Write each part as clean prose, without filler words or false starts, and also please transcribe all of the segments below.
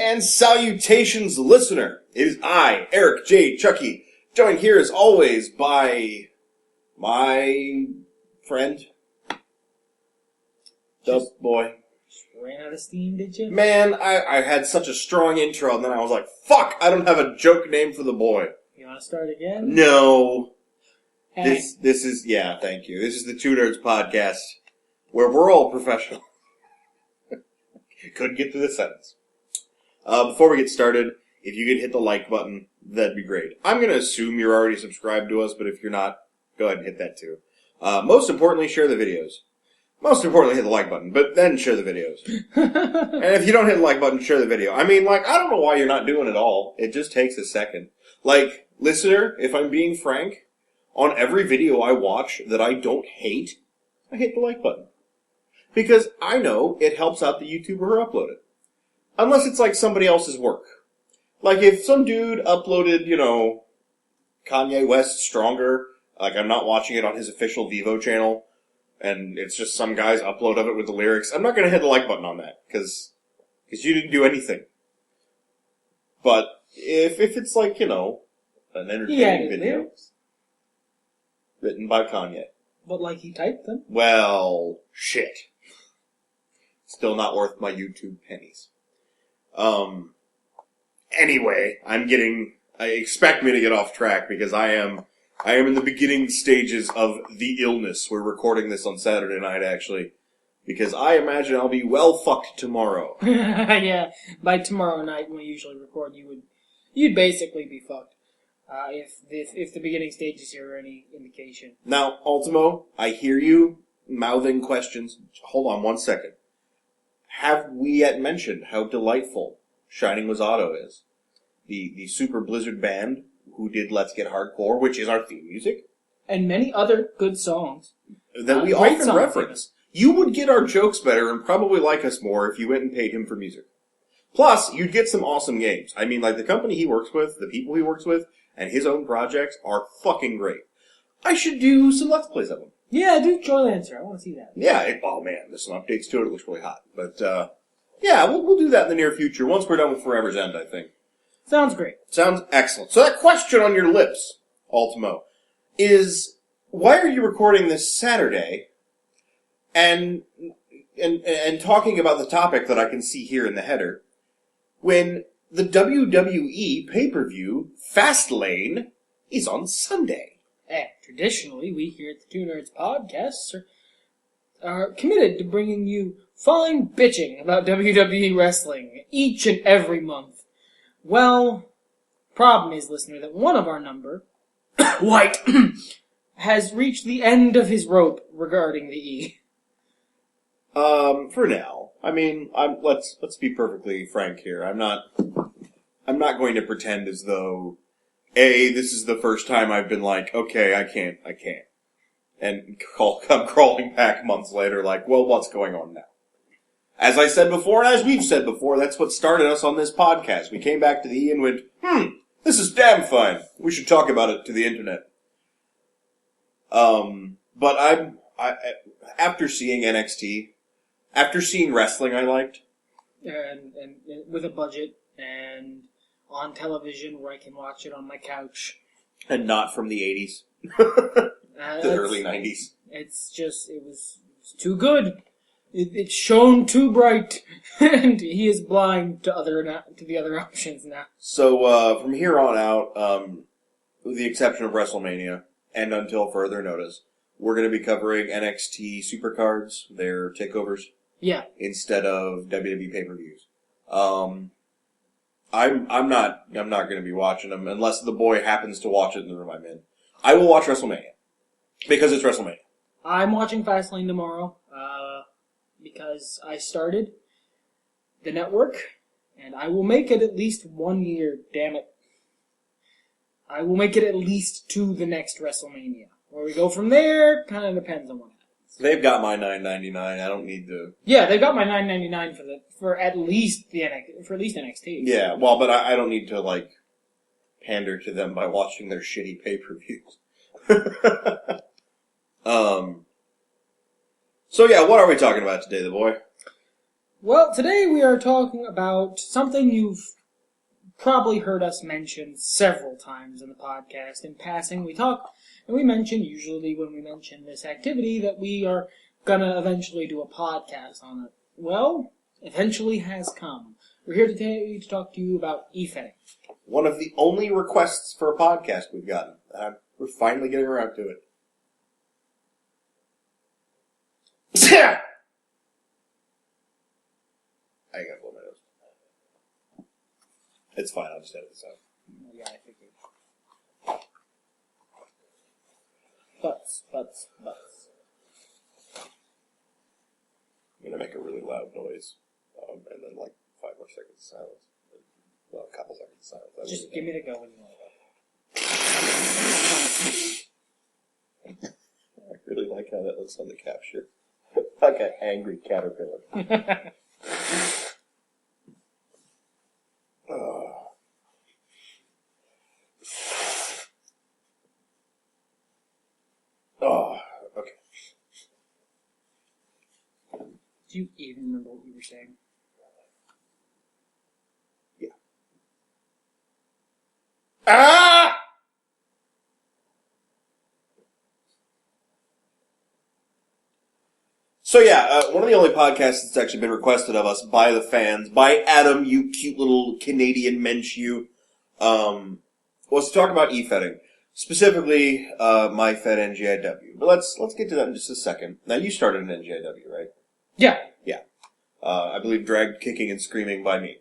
And salutations, listener. It is I, Eric J. Chucci, joined here as always by my friend, Dub Boy. Ran out of steam, did you? Man, I had such a strong intro, and then I was like, fuck, I don't have a joke name for the boy. You want to start again? No. Hey. This is, thank you. This is the Two Nerds Podcast, where we're all professional. Couldn't get through the sentence. Before we get started, if you could hit the like button, that'd be great. I'm going to assume you're already subscribed to us, but if you're not, go ahead and hit that too. Most importantly, share the videos. Most importantly, hit the like button, but then share the videos. And if you don't hit the like button, share the video. I mean, I don't know why you're not doing it all. It just takes a second. Listener, if I'm being frank, on every video I watch that I don't hate, I hit the like button. Because I know it helps out the YouTuber who uploaded it. Unless it's somebody else's work. If some dude uploaded, Kanye West Stronger, I'm not watching it on his official Vivo channel, and it's just some guy's upload of it with the lyrics, I'm not going to hit the like button on that, because you didn't do anything. But if it's an entertaining video lyrics. Written by Kanye. But he typed them? Well, shit. Still not worth my YouTube pennies. Anyway, expect me to get off track because I am in the beginning stages of the illness. We're recording this on Saturday night, actually, because I imagine I'll be well fucked tomorrow. Yeah, by tomorrow night when we usually record, you'd basically be fucked. If the beginning stages here are any indication. Now, Ultimo, I hear you mouthing questions. Hold on one second. Have we yet mentioned how delightful Shining Masato is? The Super Blizzard band who did Let's Get Hardcore, which is our theme music. And many other good songs. That we often reference. You would get our jokes better and probably like us more if you went and paid him for music. Plus, you'd get some awesome games. I mean, the company he works with, the people he works with, and his own projects are fucking great. I should do some Let's Plays of them. Yeah, do Joy Lancer. I want to see that. Yeah, oh man, there's some updates to it. It looks really hot. But, yeah, we'll do that in the near future, once we're done with Forever's End, I think. Sounds great. Sounds excellent. So that question on your lips, Ultimo, is why are you recording this Saturday and talking about the topic that I can see here in the header when the WWE pay-per-view Fastlane is on Sunday? And traditionally, we here at the Two Nerds Podcast are committed to bringing you fine bitching about WWE wrestling each and every month. Well, problem is, listener, that one of our number, White, has reached the end of his rope regarding the E. For now. I mean, let's be perfectly frank here. I'm not going to pretend as though, this is the first time I've been okay, I can't. And I'm crawling back months later well, what's going on now? As I said before, and as we've said before, that's what started us on this podcast. We came back to the E and went, this is damn fine. We should talk about it to the internet. But after seeing NXT, after seeing wrestling I liked. And with a budget, and on television where I can watch it on my couch. And not from the 80s. The early 90s. It was too good. It shone too bright, and he is blind to the other options now. So, from here on out, with the exception of WrestleMania, and until further notice, we're going to be covering NXT Supercards, their takeovers. Yeah. Instead of WWE pay-per-views. I'm not going to be watching them unless the boy happens to watch it in the room I'm in. I will watch WrestleMania. Because it's WrestleMania. I'm watching Fastlane tomorrow, because I started the network, and I will make it at least 1 year, damn it. I will make it at least to the next WrestleMania. Where we go from there, kind of depends on what happens. They've got my $9.99. I don't need to... Yeah, they've got my $9.99 for at least NXT. Yeah, well, but I don't need to, pander to them by watching their shitty pay-per-views. So yeah, what are we talking about today, the boy? Well, today we are talking about something you've probably heard us mention several times in the podcast. In passing, we talk, and we mention, usually when we mention this activity, that we are gonna eventually do a podcast on it. Well, eventually has come. We're here today to talk to you about e-fetting. One of the only requests for a podcast we've gotten. We're finally getting around to it. I gotta blow my nose. It's fine, I'll just edit this out. Yeah, I figured. Butts. I'm gonna make a really loud noise, and then 5 more seconds of silence. Well, a couple seconds of silence. Just give me the go when you want I really like how that looks on the capture. Like an angry caterpillar. Okay. Do you even remember what you were saying? Yeah. Ah! So one of the only podcasts that's actually been requested of us by the fans, by Adam, you cute little Canadian mensch, was to talk about e-fetting. Specifically, my Fed NGIW. But let's get to that in just a second. Now, you started an NGIW, right? Yeah. Yeah. I believe dragged kicking and screaming by me.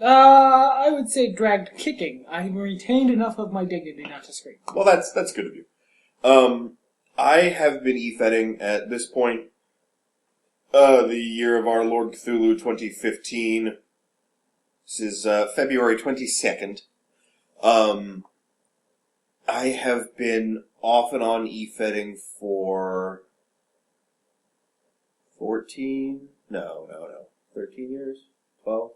I would say dragged kicking. I retained enough of my dignity not to scream. Well, that's good of you. I have been e-fetting at this point, the year of our Lord Cthulhu 2015. This is, February 22nd. I have been off and on e-fetting for 13 years? 12?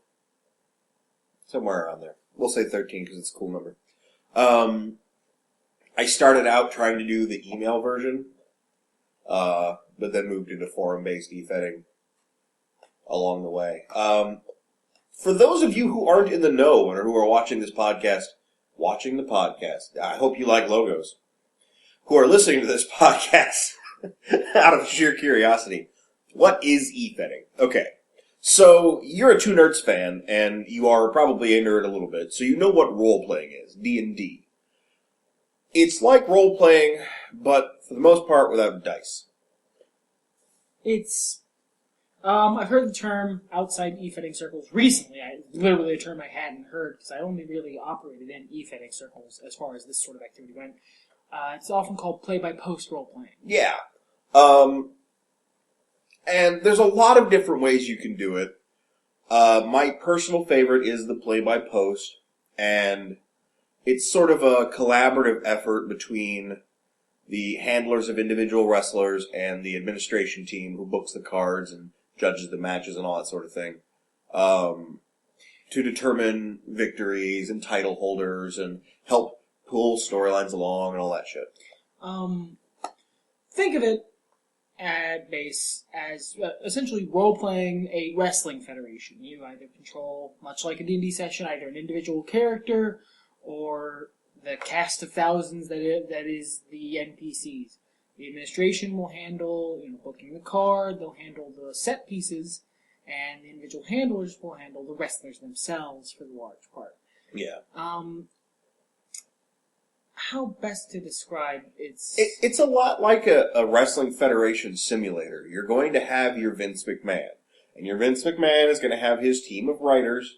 Somewhere around there. We'll say 13 because it's a cool number. I started out trying to do the email version, but then moved into forum-based e-fetting along the way. For those of you who aren't in the know or who are watching the podcast, I hope you like logos, who are listening to this podcast out of sheer curiosity, what is e-fetting? Okay, so you're a Two Nerds fan, and you are probably a nerd a little bit, so you know what role-playing is, D&D. It's like role-playing, but for the most part without dice. It's, I've heard the term outside e-fetting circles recently. Literally a term I hadn't heard because I only really operated in e-fetting circles as far as this sort of activity went. It's often called play-by-post role-playing. Yeah. And there's a lot of different ways you can do it. My personal favorite is the play-by-post, and it's sort of a collaborative effort between the handlers of individual wrestlers and the administration team who books the cards and judges the matches and all that sort of thing, to determine victories and title holders and help pull storylines along and all that shit. Think of it at base as essentially role-playing a wrestling federation. You either control, much like a D&D session, either an individual character or the cast of thousands that is the NPCs. The administration will handle, booking the card, they'll handle the set pieces, and the individual handlers will handle the wrestlers themselves for the large part. Yeah. How best to describe It's a lot like a wrestling federation simulator. You're going to have your Vince McMahon. And your Vince McMahon is going to have his team of writers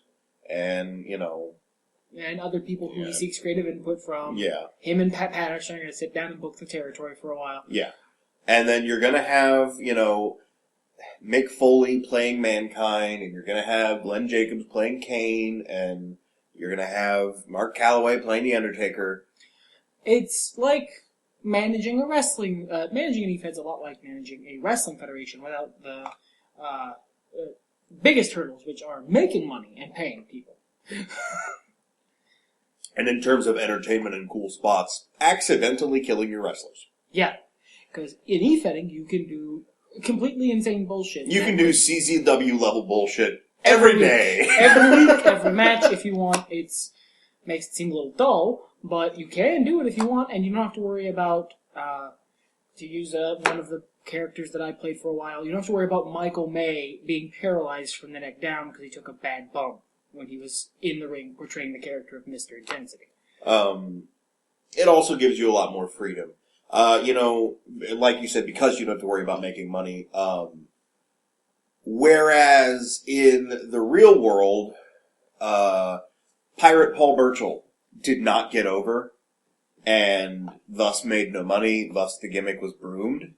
and, and other people who he seeks creative input from. Yeah. Him and Pat Patterson are going to sit down and book the territory for a while. Yeah. And then you're going to have, Mick Foley playing Mankind, and you're going to have Glenn Jacobs playing Kane, and you're going to have Mark Calloway playing The Undertaker. It's like managing a wrestling, managing an e-fed's a lot like managing a wrestling federation without the biggest hurdles, which are making money and paying people. And in terms of entertainment and cool spots, accidentally killing your wrestlers. Yeah, because in e-fetting you can do completely insane bullshit. You can do CZW level bullshit every day. Every week, every match if you want. Makes it seem a little dull, but you can do it if you want, and you don't have to worry about, to use one of the characters that I played for a while, you don't have to worry about Michael May being paralyzed from the neck down because he took a bad bump when he was in the ring portraying the character of Mr. Intensity. It also gives you a lot more freedom. Like you said, because you don't have to worry about making money. Whereas in the real world, Pirate Paul Burchill did not get over, and thus made no money, thus the gimmick was broomed.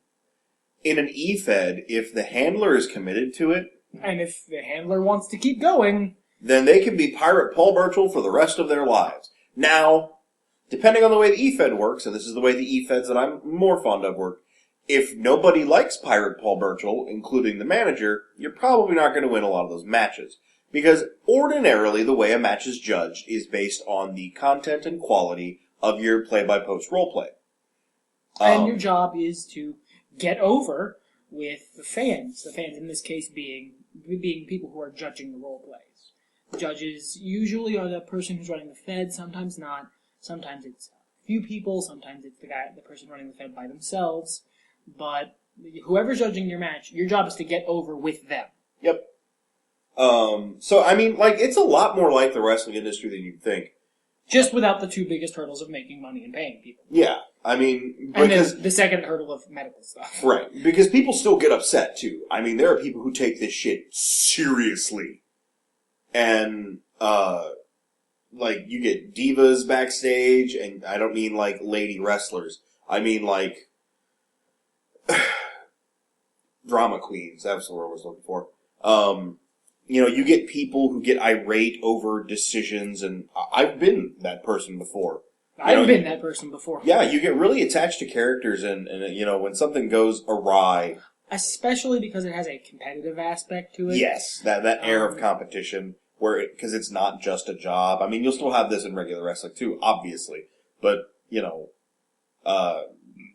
In an E-Fed, if the handler is committed to it, and if the handler wants to keep going, then they can be Pirate Paul Burchill for the rest of their lives. Now, depending on the way the E-Fed works, and this is the way the E-Feds that I'm more fond of work, if nobody likes Pirate Paul Burchill, including the manager, you're probably not going to win a lot of those matches. Because ordinarily, the way a match is judged is based on the content and quality of your play-by-post roleplay. And your job is to get over with the fans. The fans, in this case, being people who are judging the roleplays. Judges usually are the person who's running the Fed, sometimes not. Sometimes it's a few people, sometimes it's the person running the Fed by themselves. But whoever's judging your match, your job is to get over with them. Yep. It's a lot more like the wrestling industry than you'd think. Just without the two biggest hurdles of making money and paying people. Yeah, and then the second hurdle of medical stuff. Right, because people still get upset, too. I mean, there are people who take this shit seriously. And, you get divas backstage, and I don't mean, lady wrestlers. I mean, drama queens. That's the word I was looking for. You get people who get irate over decisions, and I've been that person before. I've been that person before. Yeah, you get really attached to characters, and when something goes awry. Especially because it has a competitive aspect to it. Yes, that air of competition, because it's not just a job. I mean, you'll still have this in regular wrestling too, obviously, but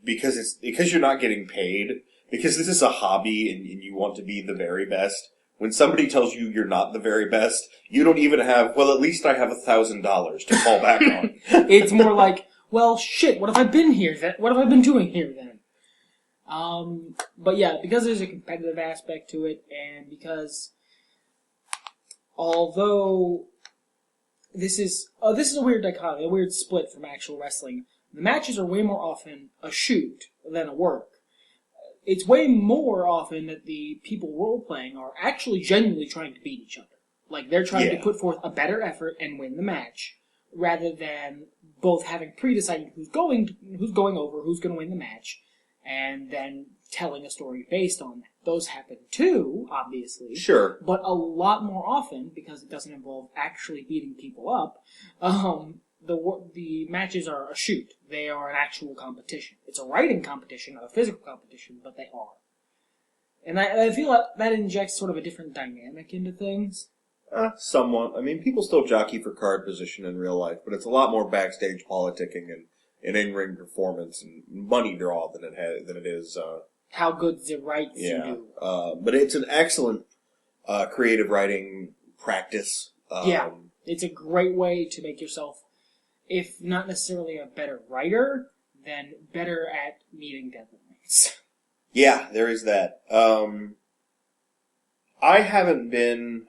because you're not getting paid, because this is a hobby and you want to be the very best. When somebody tells you you're not the very best, you don't even have, well, at least I have $1,000 to fall back on. It's more like, well, shit, what have I been here then? What have I been doing here then? But yeah, because there's a competitive aspect to it, and because although this is a weird dichotomy, a weird split from actual wrestling, the matches are way more often a shoot than a work. It's way more often that the people role-playing are actually genuinely trying to beat each other. Like, they're trying to put forth a better effort and win the match, rather than both having pre-decided who's going over, who's going to win the match, and then telling a story based on that. Those happen too, obviously. Sure. But a lot more often, because it doesn't involve actually beating people up, the matches are a shoot. They are an actual competition. It's a writing competition, not a physical competition, but they are. And I feel like that injects sort of a different dynamic into things. Somewhat. I mean, people still jockey for card position in real life, but it's a lot more backstage politicking and in-ring performance and money draw than it is. How good the rights you do. But it's an excellent creative writing practice. It's a great way to make yourself, if not necessarily a better writer, then better at meeting deadlines. Yeah, there is that. I haven't been...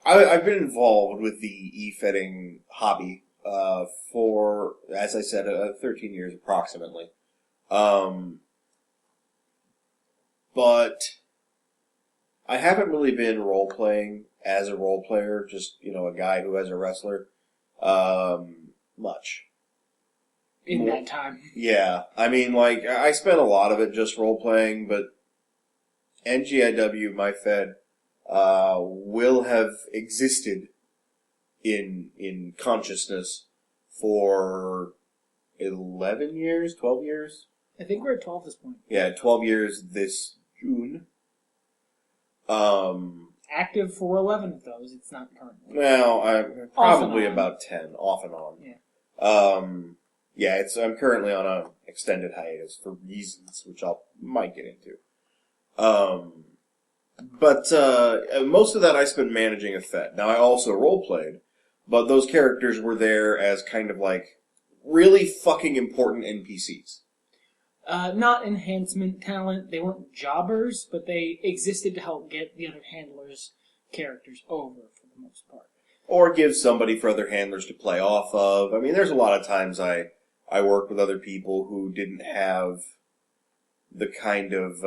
I've been involved with the e-fetting hobby for, as I said, 13 years approximately. But I haven't really been role-playing as a role-player, just, a guy who has a wrestler, much. In that time. Yeah. I mean, I spent a lot of it just role-playing, but NGIW, my Fed, will have existed in consciousness for 11 years, 12 years? I think we're at 12 at this point. Yeah, 12 years this June. Active for 11 of those, it's not currently. Well, probably about 10, off and on. Yeah. Yeah, I'm currently on a extended hiatus for reasons which might get into. But most of that I spent managing a Fed. Now, I also role-played, but those characters were there as kind of like really fucking important NPCs. Not enhancement talent. They weren't jobbers, but they existed to help get the other handlers' characters over for the most part. Or give somebody for other handlers to play off of. I mean, there's a lot of times I worked with other people who didn't have the kind of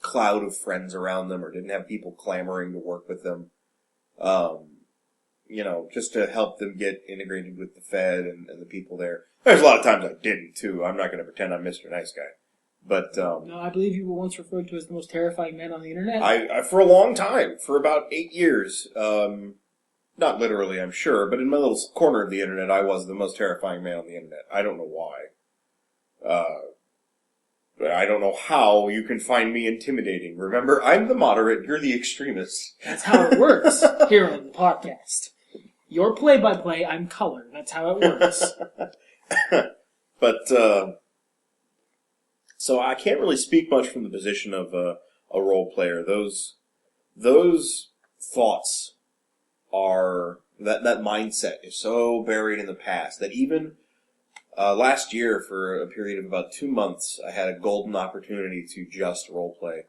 cloud of friends around them, or didn't have people clamoring to work with them. Just to help them get integrated with the Fed and the people there. There's a lot of times I didn't, too. I'm not going to pretend I'm Mr. Nice Guy. But, no, I believe you were once referred to as the most terrifying man on the internet. I for a long time, for about 8 years, not literally, I'm sure, but in my little corner of the internet, I was the most terrifying man on the internet. I don't know why. I don't know how you can find me intimidating. Remember, I'm the moderate, you're the extremist. That's how it works here on the podcast. You're play-by-play, I'm color. That's how it works. But, so I can't really speak much from the position of a role player. Those thoughts are, that mindset is so buried in the past that even last year, for a period of about 2 months, I had a golden opportunity to just roleplay,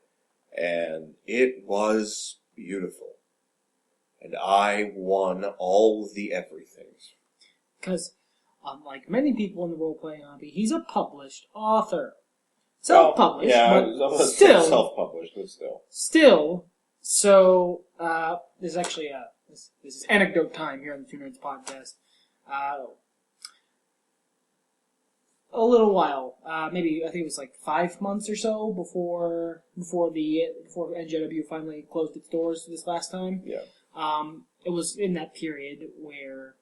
and it was beautiful. And I won all the everythings. Because, unlike many people in the role-playing hobby, he's a published author. Self-published, but still... Self-published, but still. Still, so, there's actually this is anecdote time here on the Two Nerds podcast. A little while, maybe I think it was like 5 months or so before NJW finally closed its doors this last time. Yeah. It was in that period where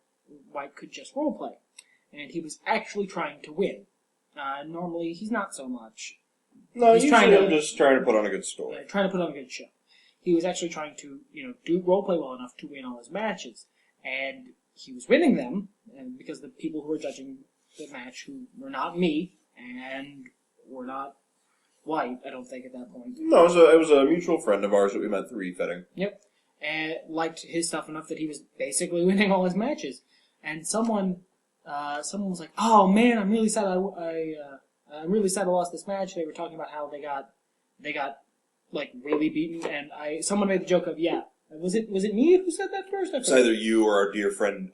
White could just roleplay, and he was actually trying to win. Normally, he's not so much. No, he's just trying to put on a good story. Yeah, trying to put on a good show. He was actually trying to, do roleplay well enough to win all his matches, and he was winning them, and because the people who were judging the match, who were not me, and were not White, I don't think, at that point. No, it was a mutual friend of ours that we met through e-fetting. Yep. And liked his stuff enough that he was basically winning all his matches. And someone was like, "Oh man, I'm really sad. I'm really sad I lost this match." They were talking about how they got like really beaten, and someone made the joke of, "Yeah, was it me who said that first?" It's either you or our dear friend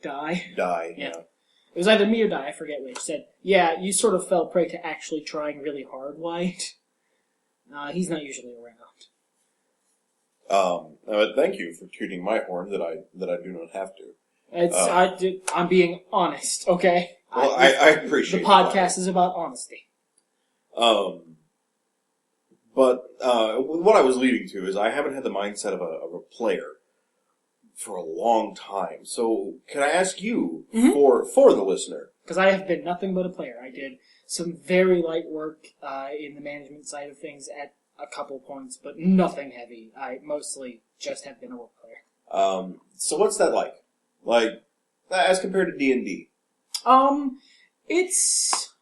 Die. Yeah. It was either me or Die. I forget which. Said, "Yeah, you sort of fell prey to actually trying really hard, White." He's not usually around. Thank you for tooting my horn that I do not have to. I'm being honest, okay? Well, I appreciate the podcast is about honesty. But what I was leading to is I haven't had the mindset of a player for a long time. So can I ask you for the listener? Because I have been nothing but a player. I did some very light work in the management side of things at a couple points, but nothing heavy. I mostly just have been a role player. So what's that like? Like, as compared to D&D? It's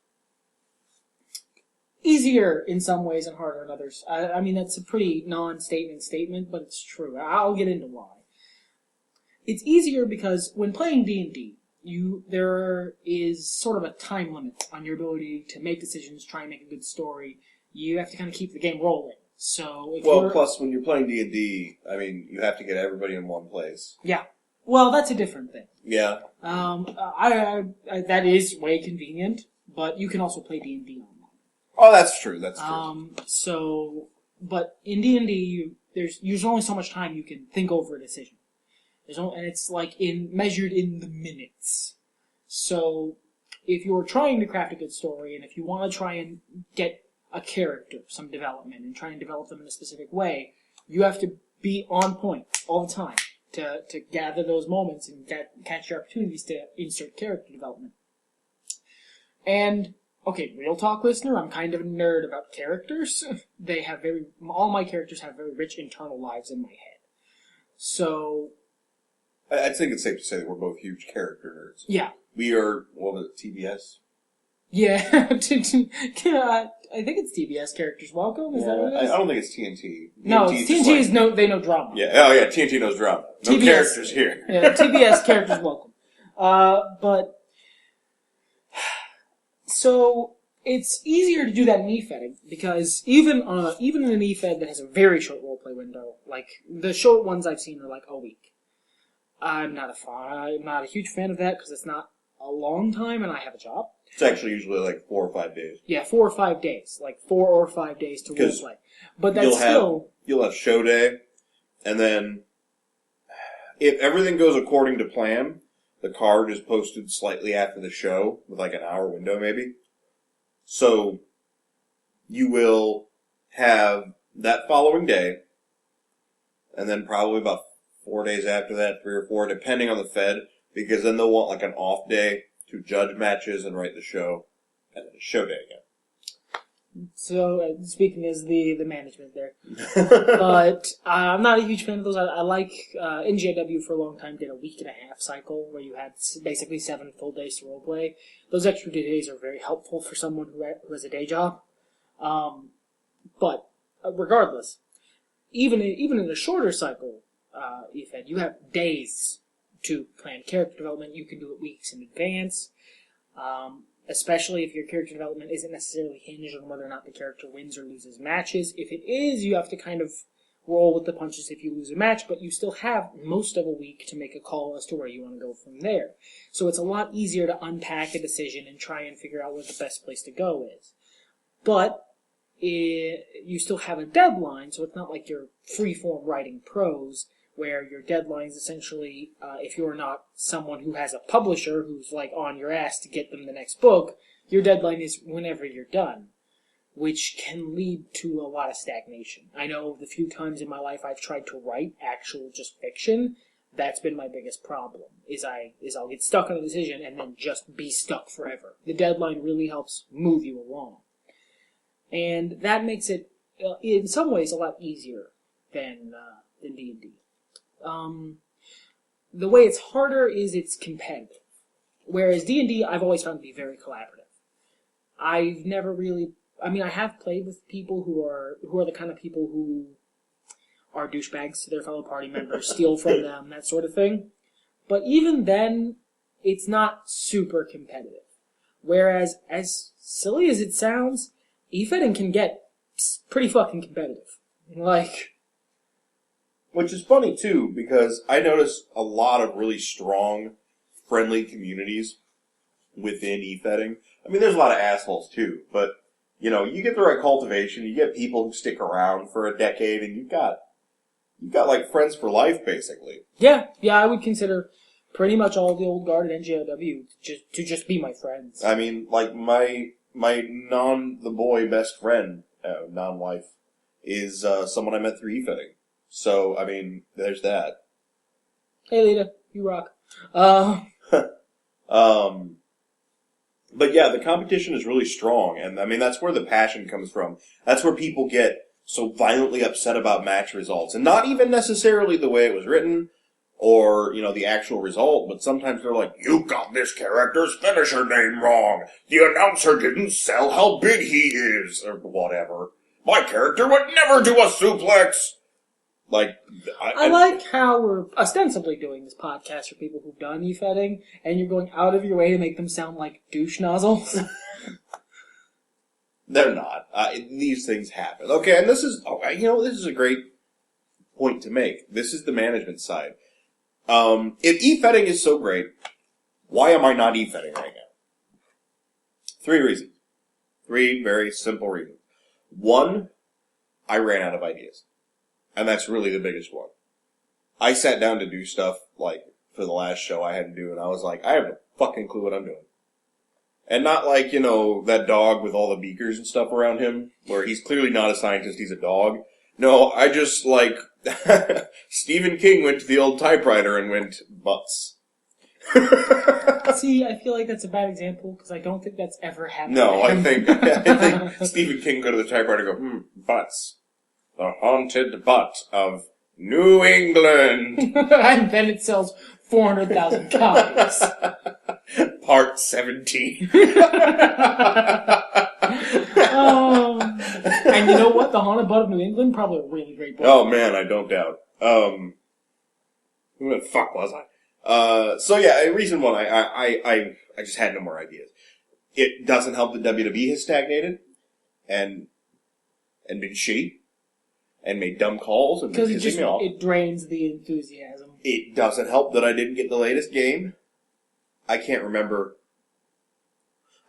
easier in some ways and harder in others. I mean, that's a pretty non-statement statement, but it's true. I'll get into why. It's easier because when playing D&D, there is sort of a time limit on your ability to make decisions, try and make a good story. You have to kind of keep the game rolling. So plus when you're playing D&D, I mean, you have to get everybody in one place. Yeah. Well, that's a different thing. Yeah. That is way convenient, but you can also play D&D online. Oh, that's true. That's true. But in D&D, there's only so much time you can think over a decision. And it's like measured in the minutes. So if you're trying to craft a good story, and if you want to try and get a character some development and try and develop them in a specific way, you have to be on point all the time to gather those moments and catch your opportunities to insert character development. And, okay, real talk listener, I'm kind of a nerd about characters. All my characters have very rich internal lives in my head. So... I think it's safe to say that we're both huge character nerds. Yeah. We are, what was it, TBS? Yeah, I think it's TBS Characters Welcome. Is that what it is? I don't think it's TNT. No, TNT is they know drama. Yeah, oh yeah, TNT knows drama. No TBS, characters here. Yeah, TBS Characters Welcome. But so it's easier to do that in e-fetting because even in an e-fed that has a very short roleplay window, like the short ones I've seen are like a week. I'm not a huge fan of that because it's not a long time and I have a job. It's actually usually like 4 or 5 days. Yeah, 4 or 5 days. Like 4 or 5 days to roleplay. But that's you'll have show day, and then if everything goes according to plan, the card is posted slightly after the show, with like an hour window maybe. So you will have that following day, and then probably about 4 days after that, 3 or 4, depending on the Fed, because then they'll want like an off day to judge matches and write the show, and then a show day again. So, speaking as the management there. But I'm not a huge fan of those. I like, NJW for a long time did a week-and-a-half cycle where you had basically 7 full days to roleplay. Those extra days are very helpful for someone who has a day job. But, regardless, even in a shorter cycle, EFED, you have days to plan character development. You can do it weeks in advance. Especially if your character development isn't necessarily hinged on whether or not the character wins or loses matches. If it is, you have to kind of roll with the punches if you lose a match, but you still have most of a week to make a call as to where you want to go from there. So it's a lot easier to unpack a decision and try and figure out what the best place to go is. But you still have a deadline, so it's not like you're free-form writing prose, where your deadline is essentially, if you're not someone who has a publisher who's like on your ass to get them the next book, your deadline is whenever you're done, which can lead to a lot of stagnation. I know the few times in my life I've tried to write actual just fiction, that's been my biggest problem, is I'll get stuck on a decision and then just be stuck forever. The deadline really helps move you along. And that makes it, in some ways, a lot easier than D&D. The way it's harder is it's competitive. Whereas D&D, I've always found to be very collaborative. I've never really, I have played with people who are the kind of people who are douchebags to their fellow party members, steal from them, that sort of thing. But even then, it's not super competitive. Whereas, as silly as it sounds, e-fetting can get pretty fucking competitive. Which is funny, too, because I notice a lot of really strong, friendly communities within e-fetting. There's a lot of assholes, too, but, you get the right cultivation, you get people who stick around for a decade, and you've got like, friends for life, basically. Yeah, I would consider pretty much all the old guard at NJW to just be my friends. Like, my the boy best friend, non-wife, is someone I met through e-fetting. So, there's that. Hey, Lita, you rock. But yeah, the competition is really strong, and that's where the passion comes from. That's where people get so violently upset about match results, and not even necessarily the way it was written, or, the actual result, but sometimes they're like, you got this character's finisher name wrong! The announcer didn't sell how big he is! Or whatever. My character would never do a suplex! I like how we're ostensibly doing this podcast for people who've done e-fetting, and you're going out of your way to make them sound like douche nozzles. They're not. These things happen. Okay, and this is a great point to make. This is the management side. If e-fetting is so great, why am I not e-fetting right now? 3 reasons. 3 very simple reasons. 1, I ran out of ideas. And that's really the biggest one. I sat down to do stuff, for the last show I had to do, and I was like, I have no fucking clue what I'm doing. And not that dog with all the beakers and stuff around him, where he's clearly not a scientist, he's a dog. No, I just, Stephen King went to the old typewriter and went, butts. See, I feel like that's a bad example, because I don't think that's ever happened. No, I think Stephen King go to the typewriter and go, butts. The haunted butt of New England. And then it sells 400,000 copies. Part 17. And you know what? The Haunted Butt of New England, probably a really great book. Oh man, I don't doubt. Who the fuck was I? So yeah, reason one, I just had no more ideas. It doesn't help that WWE has stagnated and been shitty and made dumb calls and been pissing me off. It drains the enthusiasm. It doesn't help that I didn't get the latest game. I can't remember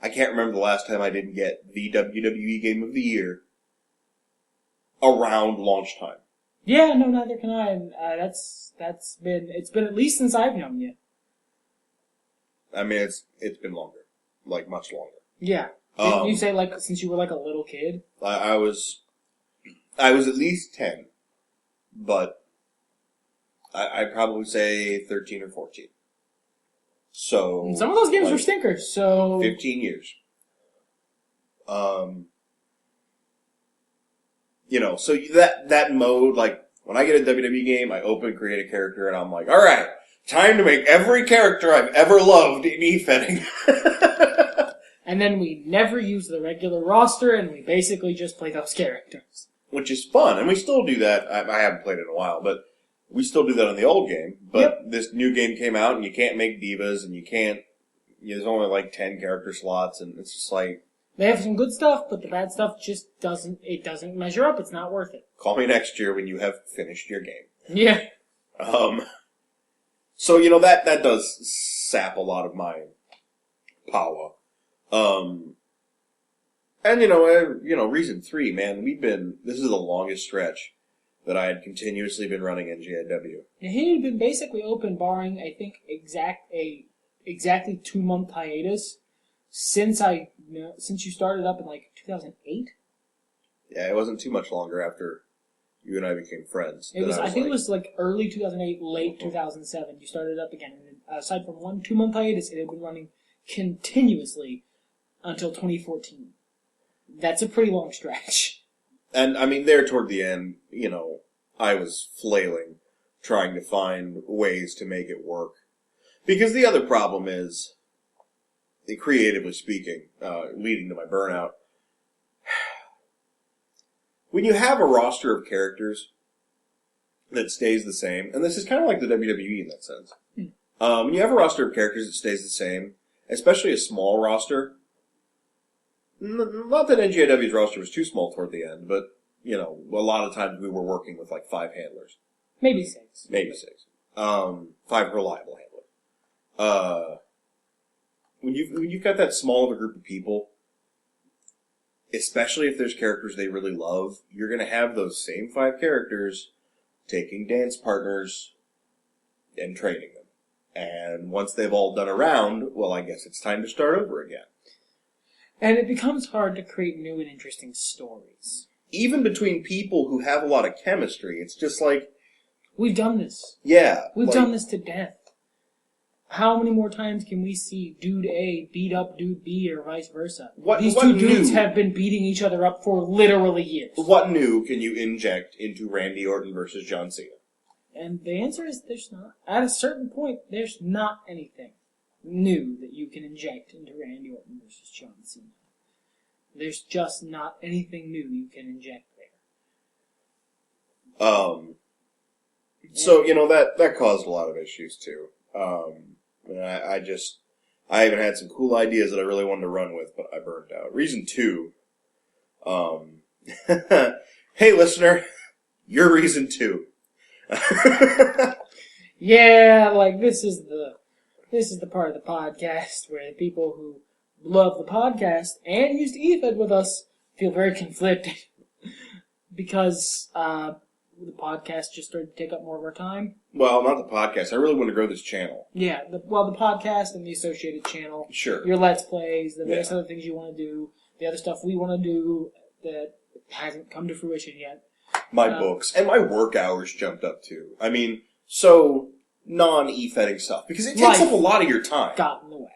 the last time I didn't get the WWE Game of the Year around launch time. Yeah, no, neither can I. And it's been at least since I've known you. I mean, it's been longer, like much longer. Yeah. Didn't you say like since you were like a little kid? I was at least 10, but I'd probably say 13 or 14. So and some of those games were stinkers. So 15 years. So that mode, like when I get a WWE game, I open, create a character, and I'm like, all right, time to make every character I've ever loved in e-fetting. And then we never use the regular roster, and we basically just play those characters. Which is fun, and we still do that. I haven't played it in a while, but we still do that on the old game. But This new game came out, and you can't make divas, and you can't. There's only like 10 character slots, and it's just like they have some good stuff, but the bad stuff just doesn't measure up. It's not worth it. Call me next year when you have finished your game. Yeah. So that does sap a lot of my power. And reason 3, man, this is the longest stretch that I had continuously been running NJIW. He had been basically open, barring I think exactly 2-month hiatus since you started up in like 2008. Yeah, it wasn't too much longer after you and I became friends. I think it was like early 2008, late 2007. You started up again, and aside from 2-month hiatus, it had been running continuously until 2014. That's a pretty long stretch. And I mean, there toward the end, I was flailing, trying to find ways to make it work. Because the other problem is, creatively speaking, leading to my burnout, when you have a roster of characters that stays the same, and this is kind of like the WWE in that sense, when you have a roster of characters that stays the same, especially a small roster, not that NJIW's roster was too small toward the end, but, a lot of times we were working with like 5 handlers. Maybe 6. 5 reliable handlers. When you've got that small of a group of people, especially if there's characters they really love, you're going to have those same 5 characters taking dance partners and training them. And once they've all done a round, well, I guess it's time to start over again. And it becomes hard to create new and interesting stories. Even between people who have a lot of chemistry, it's just like... We've done this. Yeah. We've done this to death. How many more times can we see Dude A beat up Dude B or vice versa? These two dudes have been beating each other up for literally years. What new can you inject into Randy Orton versus John Cena? And the answer is there's not. At a certain point, there's not anything new that you can inject into Randy Orton versus John Cena. There's just not anything new you can inject there. So, that caused a lot of issues too. I even had some cool ideas that I really wanted to run with, but I burned out. Reason 2, hey listener, you're reason 2. Yeah, like this is the part of the podcast where the people who love the podcast and used to e-fed with us feel very conflicted because the podcast just started to take up more of our time. Well, not the podcast. I really want to grow this channel. Yeah, the podcast and the associated channel. Sure. Your Let's Plays, the various other things you want to do, the other stuff we want to do that hasn't come to fruition yet. My books. And my work hours jumped up too. I mean, so non-e-fetting stuff. Because it takes up a lot of your time. Got in the way.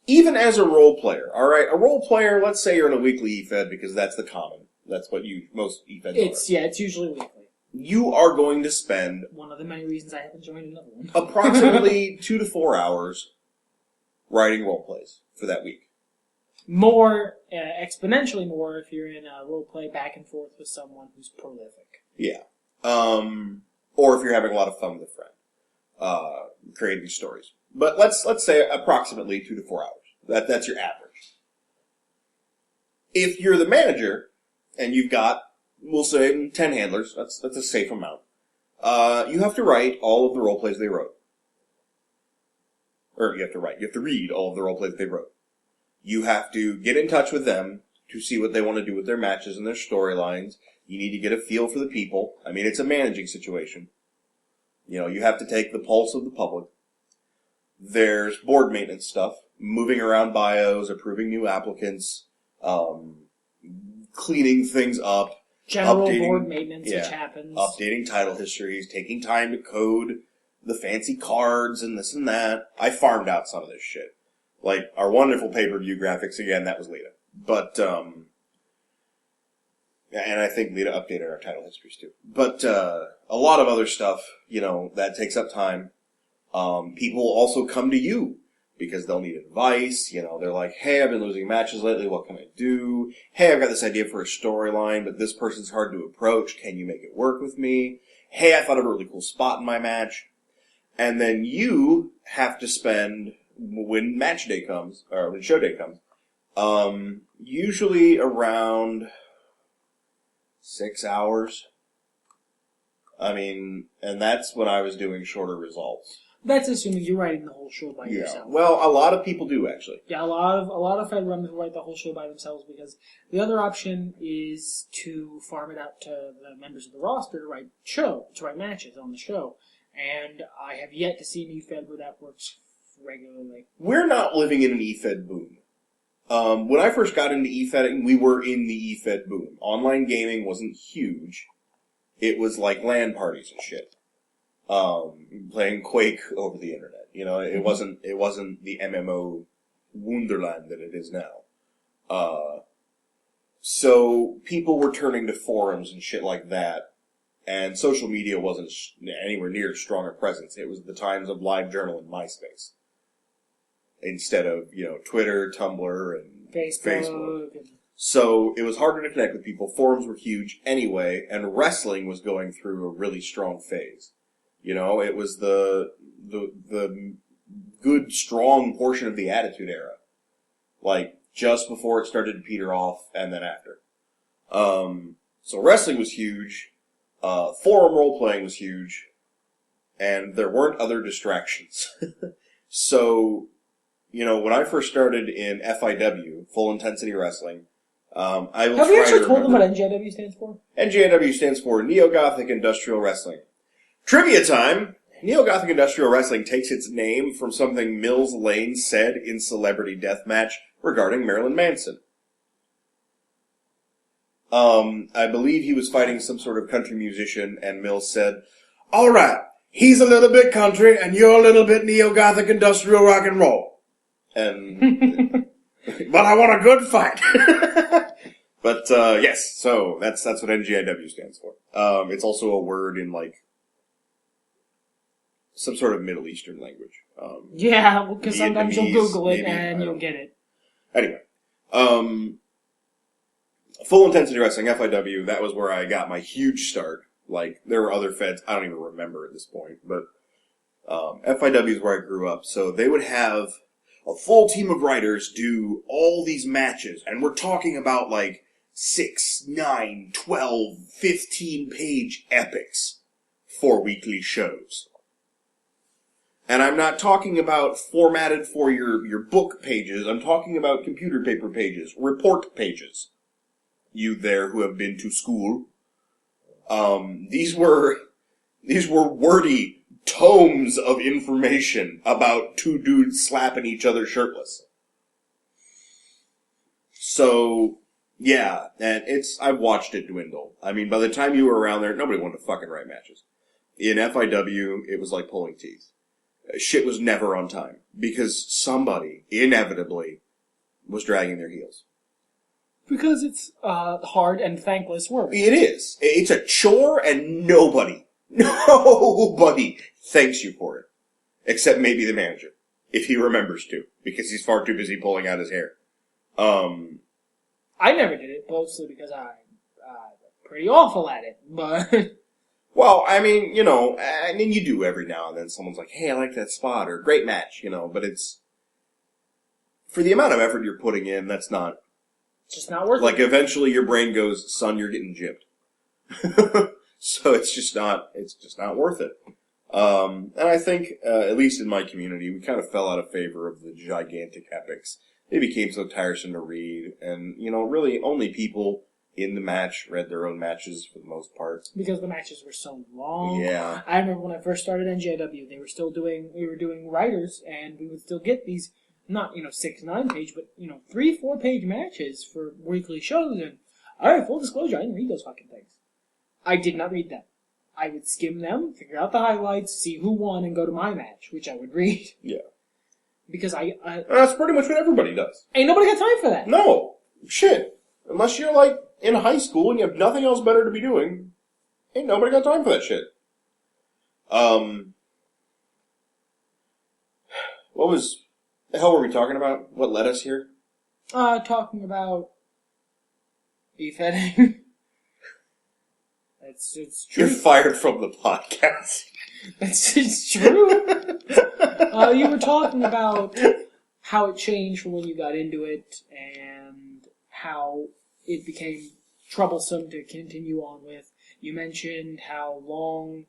Even as a role player, alright? A role player, let's say you're in a weekly e-fed because that's the common. That's what most e-feds are. Yeah, it's usually weekly. You are going to spend... One of the many reasons I haven't joined another one. approximately 2 to 4 hours writing role plays for that week. More, exponentially more if you're in a role play back and forth with someone who's prolific. Yeah. Or if you're having a lot of fun with a friend, creating stories. But let's say approximately 2 to 4 hours. That's your average. If you're the manager and you've got, we'll say, 10 handlers, that's a safe amount. You have to write all of the role plays they wrote. Or you have to read all of the role plays they wrote. You have to get in touch with them to see what they want to do with their matches and their storylines. You need to get a feel for the people. I mean, it's a managing situation. You know, you have to take the pulse of the public. There's board maintenance stuff, moving around bios, approving new applicants, cleaning things up. General board maintenance, which happens. Updating title histories, taking time to code the fancy cards and this and that. I farmed out some of this shit. Like, our wonderful pay-per-view graphics, again, that was Lita. But, and I think Lita updated our title histories too. But, a lot of other stuff, you know, that takes up time. People also come to you because they'll need advice. You know, they're like, hey, I've been losing matches lately. What can I do? Hey, I've got this idea for a storyline, but this person's hard to approach. Can you make it work with me? Hey, I thought of a really cool spot in my match. And then you have to spend, when match day comes, or when show day comes, usually around 6 hours. I mean, and that's when I was doing shorter results. That's assuming you're writing the whole show by yourself. Well, a lot of people do, actually. Yeah, a lot of Fed runners write the whole show by themselves because the other option is to farm it out to the members of the roster to write matches on the show. And I have yet to see an E-Fed where that works regularly. We're not living in an E-Fed boom. When I first got into E-Fedding, we were in the E-Fed boom. Online gaming wasn't huge. It was like LAN parties and shit. Playing Quake over the internet. You know, it wasn't the MMO wonderland that it is now. So people were turning to forums and shit like that. And social media wasn't anywhere near as strong a presence. It was the times of LiveJournal and MySpace. Instead of, you know, Twitter, Tumblr, and Facebook. So it was harder to connect with people. Forums were huge anyway, and wrestling was going through a really strong phase. You know, it was the good, strong portion of the Attitude Era. Like, just before it started to peter off, and then after. So wrestling was huge. Forum role-playing was huge. And there weren't other distractions. So, you know, when I first started in FIW, Full Intensity Wrestling, I will Have try you actually to told them what remember. NJW stands for? NJW stands for Neo-Gothic Industrial Wrestling. Trivia time! Neo-Gothic Industrial Wrestling takes its name from something Mills Lane said in Celebrity Deathmatch regarding Marilyn Manson. I believe he was fighting some sort of country musician, and Mills said, "Alright, he's a little bit country, and you're a little bit Neo-Gothic Industrial rock and roll. And, but I want a good fight." But, yes, so that's what NGIW stands for. It's also a word in, like, some sort of Middle Eastern language. Yeah, because sometimes you'll Google it maybe, and you'll get it. Anyway, Full Intensity Wrestling, FIW, that was where I got my huge start. Like, there were other feds, I don't even remember at this point, but FIW is where I grew up. So they would have a full team of writers do all these matches, and we're talking about like 6, 9, 12, 15-page epics for weekly shows. And I'm not talking about formatted for your book pages. I'm talking about computer paper pages, report pages. You there who have been to school. These were wordy tomes of information about two dudes slapping each other shirtless. So, yeah, and I've watched it dwindle. I mean, by the time you were around there, nobody wanted to fucking write matches. In FIW, it was like pulling teeth. Shit was never on time. Because somebody, inevitably, was dragging their heels. Because it's hard and thankless work. It is. It's a chore and nobody thanks you for it. Except maybe the manager. if he remembers to, because he's far too busy pulling out his hair. I never did it, mostly because I'm pretty awful at it, but... Well, I mean, I mean, you do every now and then. Someone's like, hey, I like that spot, or great match, but it's... For the amount of effort you're putting in, that's not... It's just not worth it. Like, eventually your brain goes, son, you're getting gypped. So it's just not worth it. And I think, at least in my community, we kind of fell out of favor of the gigantic epics. They became so tiresome to read, and, really only people in the match read their own matches for the most part. Because the matches were so long. Yeah. I remember when I first started NJW, we were doing writers, and we would still get these, not, 6, 9 page, but, 3, 4 page matches for weekly shows, and, alright, full disclosure, I didn't read those fucking things. I did not read them. I would skim them, figure out the highlights, see who won, and go to my match, which I would read. Yeah. Because that's pretty much what everybody does. Ain't nobody got time for that. No. Shit. Unless you're, like, in high school and you have nothing else better to be doing, ain't nobody got time for that shit. What the hell were we talking about? What led us here? Talking about beefheading. It's true. You're fired from the podcast. It's true. You were talking about how it changed from when you got into it and how it became troublesome to continue on with. You mentioned how long...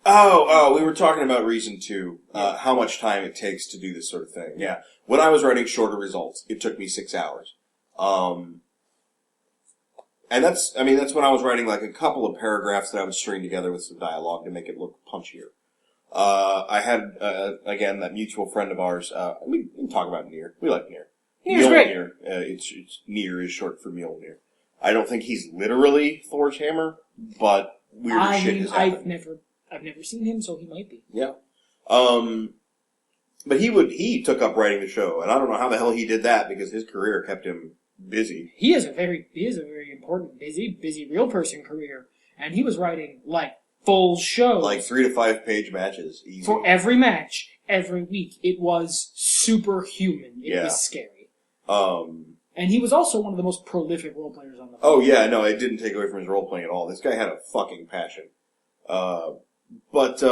Oh, we were talking about reason 2, how much time it takes to do this sort of thing. Yeah. When I was writing shorter results, it took me 6 hours. And that's when I was writing like a couple of paragraphs that I would string together with some dialogue to make it look punchier. I had, again, that mutual friend of ours, we can talk about Near. We like Near. Near's great. It's Near is short for Mjolnir. I don't think he's literally Thor's hammer, but weird shit has happened. I've never seen him, so he might be. Yeah. But he took up writing the show, and I don't know how the hell he did that because his career kept him busy. He is a very important, busy real person career, and he was writing like full shows, like 3 to 5 page matches, easy. For every match, every week. It was superhuman. It was scary. And he was also one of the most prolific role players on the Oh yeah, no, it didn't take away from his role playing at all. This guy had a fucking passion. But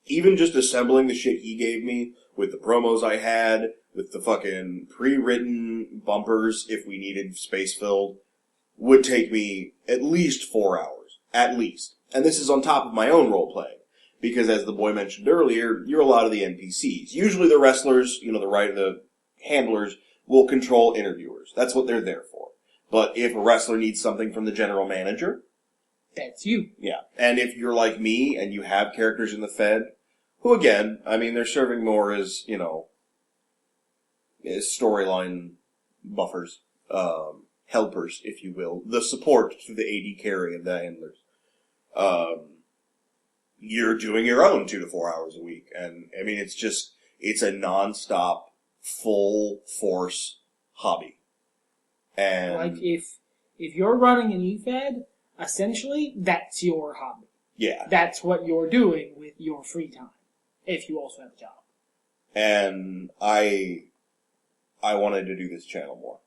even just assembling the shit he gave me with the promos I had, with the fucking pre-written bumpers if we needed space filled, would take me at least 4 hours. At least. And this is on top of my own role playing. Because as the boy mentioned earlier, you're a lot of the NPCs. Usually the wrestlers, the handlers, will control interviewers. That's what they're there for. But if a wrestler needs something from the general manager... That's you. Yeah. And if you're like me and you have characters in the Fed, who again, they're serving more as, as storyline buffers, helpers, if you will, the support to the AD carry of the handlers. You're doing your own 2 to 4 hours a week. And, it's a non-stop, full-force hobby. And like, if you're running an eFed, essentially, that's your hobby. Yeah. That's what you're doing with your free time, if you also have a job. And I wanted to do this channel more.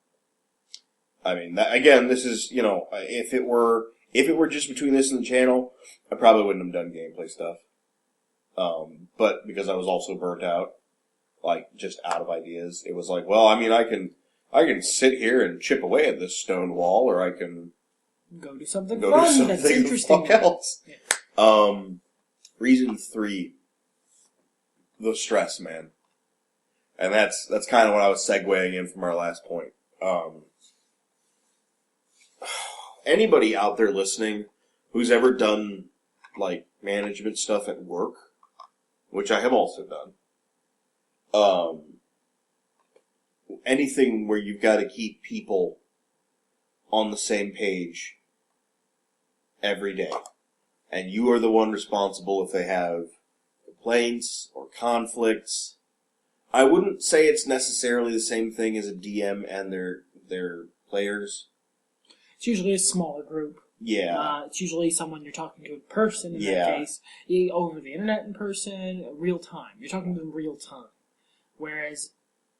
Again, this is, if it were just between this and the channel, I probably wouldn't have done gameplay stuff. But because I was also burnt out, just out of ideas, it was like, well, I can sit here and chip away at this stone wall, or I can go do something fun that's interesting. Else. Yeah. Reason 3, the stress, man. And that's kind of what I was segueing in from our last point. Anybody out there listening who's ever done, management stuff at work, which I have also done, anything where you've got to keep people on the same page every day, and you are the one responsible if they have complaints or conflicts. I wouldn't say it's necessarily the same thing as a DM and their players. It's usually a smaller group. Yeah. It's usually someone you're talking to in person in that case. Over the internet in person, real time. You're talking to them real time. Whereas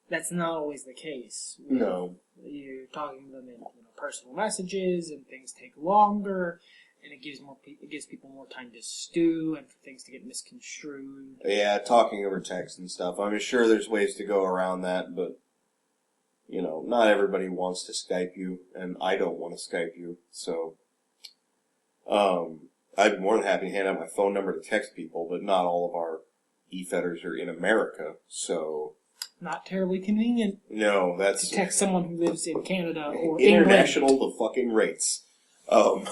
that's not always the case. No. You're talking to them in personal messages, and things take longer, and it gives people more time to stew and for things to get misconstrued. Yeah, talking over text and stuff. I'm sure there's ways to go around that, but not everybody wants to Skype you, and I don't want to Skype you, so I'd be more than happy to hand out my phone number to text people, but not all of our e-fetters are in America, so... Not terribly convenient. No, that's... To text someone who lives in Canada or international England. the fucking rates. But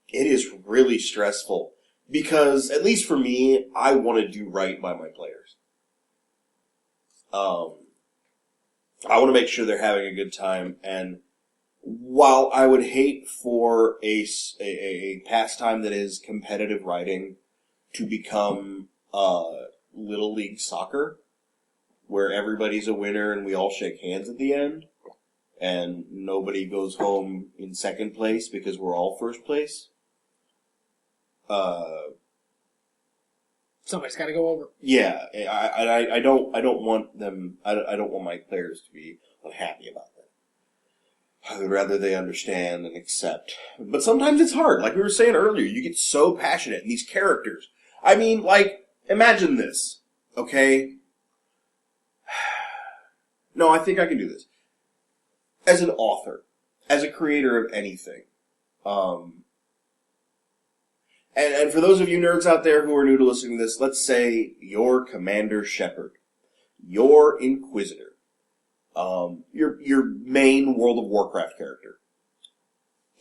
it is really stressful, because, at least for me, I want to do right by my players. I want to make sure they're having a good time, and while I would hate for a pastime that is competitive writing to become Little League Soccer, where everybody's a winner and we all shake hands at the end, and nobody goes home in second place because we're all first place, somebody's got to go over. Yeah, I don't want them. I don't want my players to be unhappy about that. I would rather they understand and accept. But sometimes it's hard. Like we were saying earlier, you get so passionate in these characters. I mean, imagine this, okay? No, I think I can do this. As an author, as a creator of anything, and for those of you nerds out there who are new to listening to this, let's say you're Commander Shepard, your Inquisitor, your main World of Warcraft character,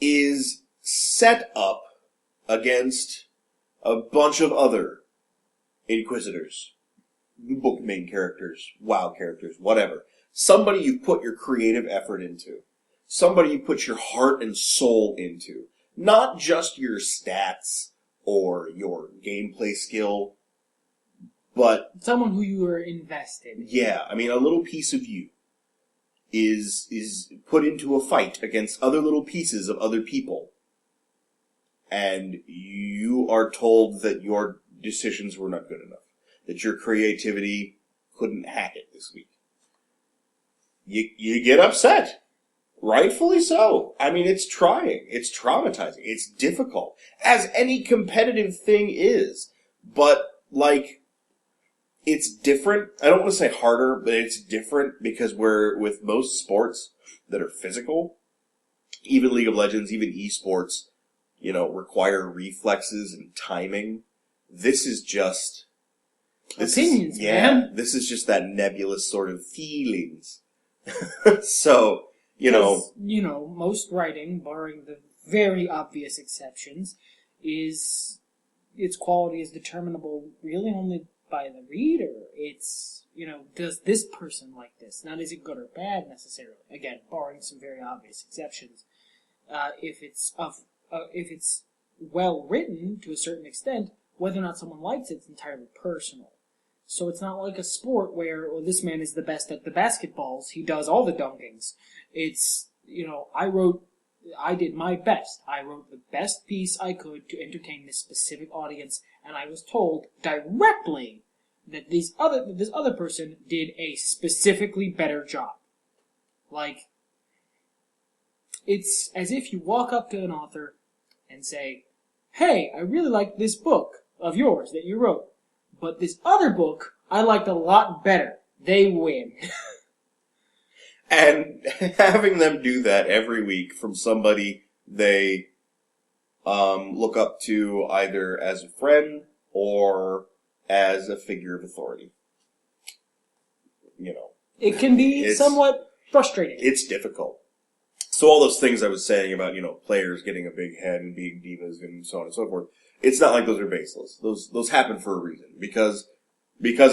is set up against a bunch of other Inquisitors, book main characters, WoW characters, whatever. Somebody you put your creative effort into. Somebody you put your heart and soul into. Not just your stats or your gameplay skill, but... someone who you are invested in. Yeah, I mean, a little piece of you is put into a fight against other little pieces of other people. And you are told that your decisions were not good enough. That your creativity couldn't hack it this week. You get upset. Rightfully so. I mean, it's trying. It's traumatizing. It's difficult. As any competitive thing is. But, it's different. I don't want to say harder, but it's different because with most sports that are physical, even League of Legends, even esports, require reflexes and timing. This is just... opinions, man. This is just that nebulous sort of feelings. So... most writing, barring the very obvious exceptions, its quality is determinable really only by the reader. It's, does this person like this? Not is it good or bad necessarily. Again, barring some very obvious exceptions. If it's well written to a certain extent, whether or not someone likes it's entirely personal. So it's not like a sport where, this man is the best at the basketballs, he does all the dunkings. It's, I did my best. I wrote the best piece I could to entertain this specific audience, and I was told directly that this other person did a specifically better job. It's as if you walk up to an author and say, hey, I really like this book of yours that you wrote. But this other book, I liked a lot better. They win. And having them do that every week from somebody they look up to either as a friend or as a figure of authority. It can be somewhat frustrating. It's difficult. So all those things I was saying about, players getting a big head and being divas and so on and so forth, it's not like those are baseless. Those happen for a reason. Because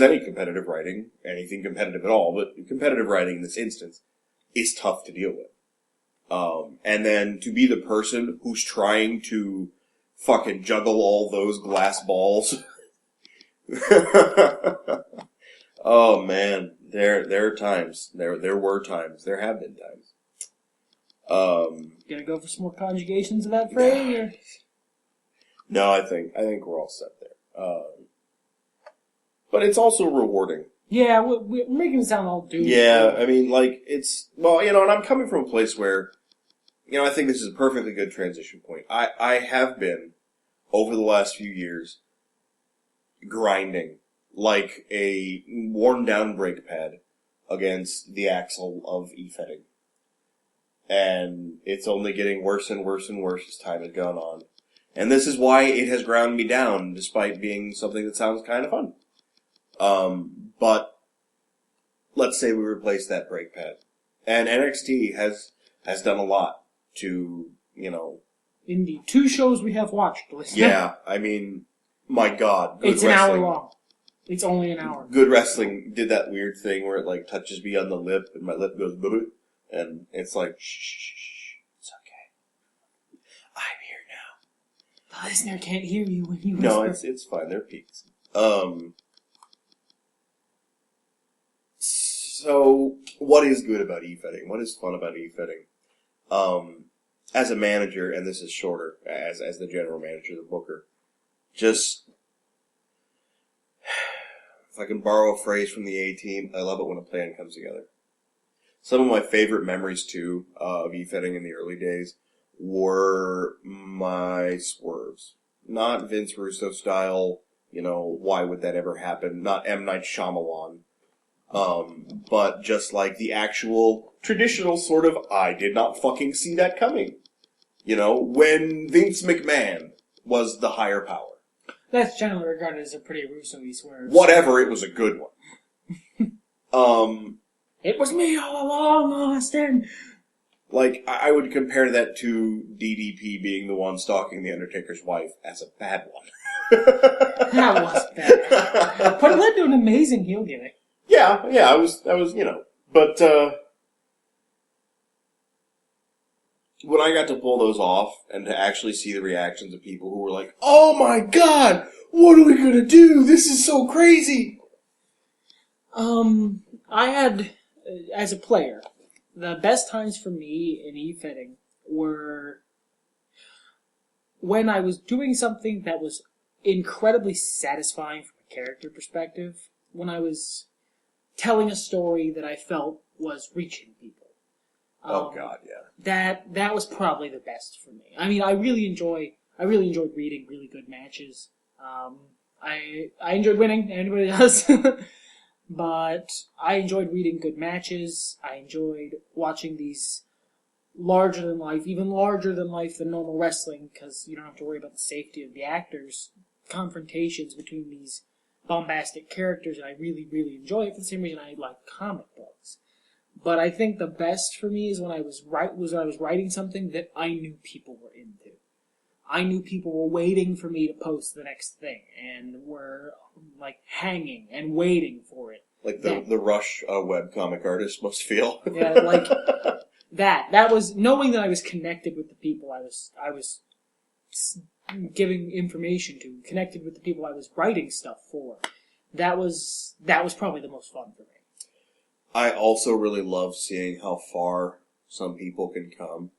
any competitive writing, anything competitive at all, but competitive writing in this instance, is tough to deal with. And then to be the person who's trying to fucking juggle all those glass balls. Oh man, there are times. There were times. There have been times. Gonna go for some more conjugations of that phrase? Or? No, I think we're all set there. but it's also rewarding. Yeah, we're making it sound all doomed. Yeah, I mean, like, it's, well, and I'm coming from a place where, I think this is a perfectly good transition point. I have been, over the last few years, grinding like a worn-down brake pad against the axle of e-fetting. And it's only getting worse and worse and worse as time has gone on. And this is why it has ground me down, despite being something that sounds kind of fun. But let's say we replace that brake pad. And NXT has done a lot to, Indeed. 2 shows we have watched, listener. Yeah, I mean, my God. Good it's wrestling. an hour long. It's only an hour. Good wrestling did that weird thing where it, like, touches me on the lip, and my lip goes, boo, and it's like, shh, it's okay. I'm here now. The listener can't hear you when you No, whisper. it's fine. They're peaks. So, what is good about e-fetting? What is fun about e-fetting? As a manager, and this is shorter, as the general manager, the booker, just, if I can borrow a phrase from the A-Team, I love it when a plan comes together. Some of my favorite memories, too, of e-fetting in the early days were my swerves. Not Vince Russo style, why would that ever happen? Not M. Night Shyamalan. But just like the actual traditional sort of, I did not fucking see that coming. When Vince McMahon was the higher power. That's generally regarded as a pretty Russo-y swerve. Whatever, it was a good one. It was me all along, Austin! Like, I would compare that to DDP being the one stalking The Undertaker's wife as a bad one. That was bad. But it led to an amazing heel gimmick. Yeah, I was, but, when I got to pull those off and to actually see the reactions of people who were like, oh my God, what are we gonna do? This is so crazy! I had, as a player, the best times for me in e-fitting were when I was doing something that was incredibly satisfying from a character perspective, when I was telling a story that I felt was reaching people. Oh God, yeah. That was probably the best for me. I mean, I really enjoyed reading really good matches. I enjoyed winning, anybody does. But I enjoyed reading good matches. I enjoyed watching these larger than life, even larger than life than normal wrestling, because you don't have to worry about the safety of the actors. Confrontations between these bombastic characters, and I really, really enjoy it for the same reason I like comic books. But I think the best for me is when I was writing something that I knew people were into. I knew people were waiting for me to post the next thing, and were, like, hanging and waiting for it. Like the Rush webcomic artist must feel. Yeah, like, that was, knowing that I was connected with the people I was giving information to, connected with the people I was writing stuff for. That was probably the most fun for me. I also really love seeing how far some people can come.